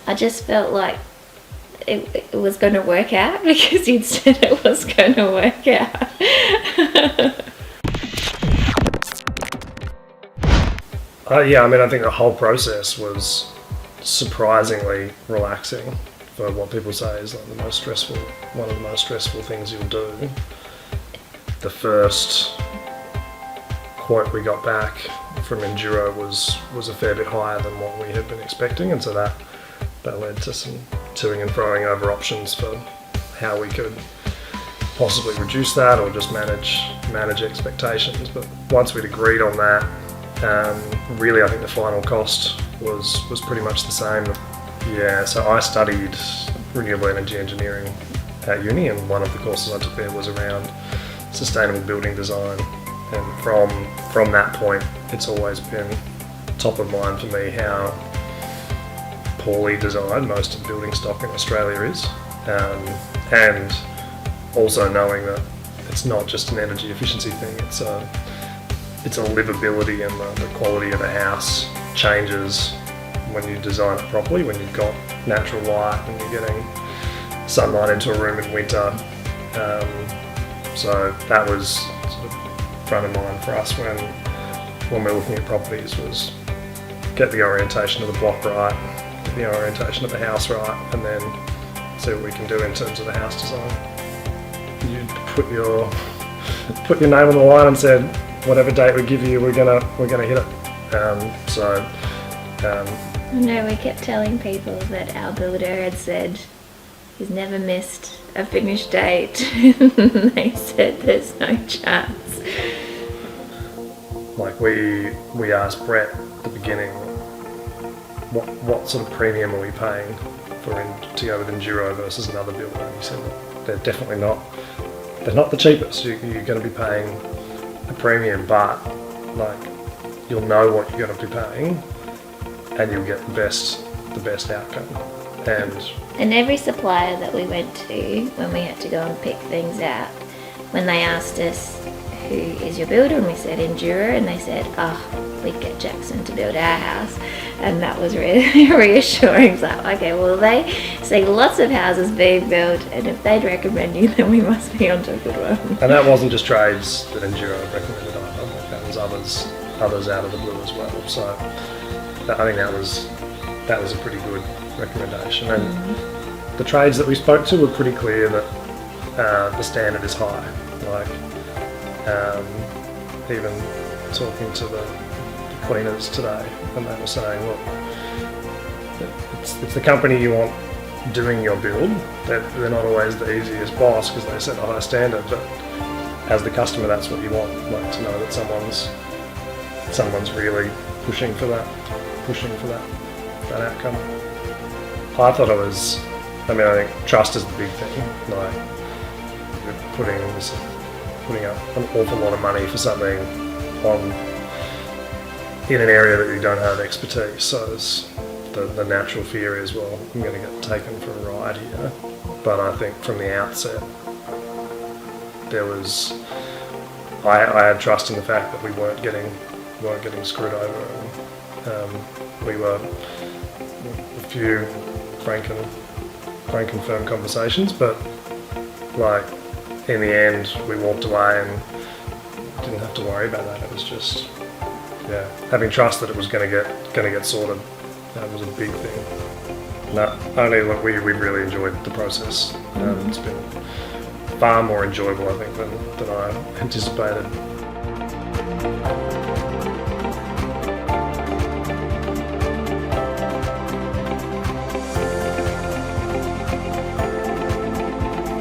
I just felt like it was going to work out because you'd said it was going to work out. Yeah, I mean, I think the whole process was surprisingly relaxing for what people say is like one of the most stressful things you'll do. The first quote we got back from Enduro was a fair bit higher than what we had been expecting, and so that led to some toing and froing over options for how we could possibly reduce that or just manage expectations. But once we'd agreed on that, really I think the final cost was pretty much the same. Yeah, so I studied renewable energy engineering at uni, and one of the courses I took there was around sustainable building design. And from that point, it's always been top of mind for me how poorly designed most of building stock in Australia is, and also knowing that it's not just an energy efficiency thing, it's a livability, and the quality of a house changes when you design it properly, when you've got natural light and you're getting sunlight into a room in winter. So that was sort of front of mind for us when we're looking at properties, was get the orientation of the block right, get the orientation of the house right, and then see what we can do in terms of the house design. You put your name on the line and said, whatever date we give you, we're gonna hit it. No, we kept telling people that our builder had said he's never missed a finish date. They said there's no chance. Like we asked Brett at the beginning, what sort of premium are we paying to go with Enduro versus another builder? And he said they're definitely not. They're not the cheapest. You're going to be paying a premium, but like you'll know what you're going to be paying, and you'll get the best outcome. And every supplier that we went to, when we had to go and pick things out, when they asked us who is your builder, and we said Enduro, and they said, we'd get Jackson to build our house, and that was really reassuring. It's like, okay, well, they see lots of houses being built, and if they'd recommend you, then we must be onto a good one. And that wasn't just trades that Enduro recommended either, that was others out of the blue as well. So I think that was a pretty good recommendation. And the trades that we spoke to were pretty clear that the standard is high. Like even talking to the cleaners today, and they were saying, look, it's the company you want doing your build. They're not always the easiest boss because they set a high standard, but as the customer, that's what you want, like to know that someone's really pushing for that outcome. I thought I think trust is the big thing. Like you're putting up an awful lot of money for something in an area that you don't have expertise. So there's the natural fear is, well, I'm going to get taken for a ride here. But I think from the outset, I had trust in the fact that we weren't getting screwed over. And we were a few frank and firm conversations, but like in the end, we walked away and didn't have to worry about that. It was just having trust that it was going to get sorted. That was a big thing. We really enjoyed the process. It's been far more enjoyable, I think, than I anticipated.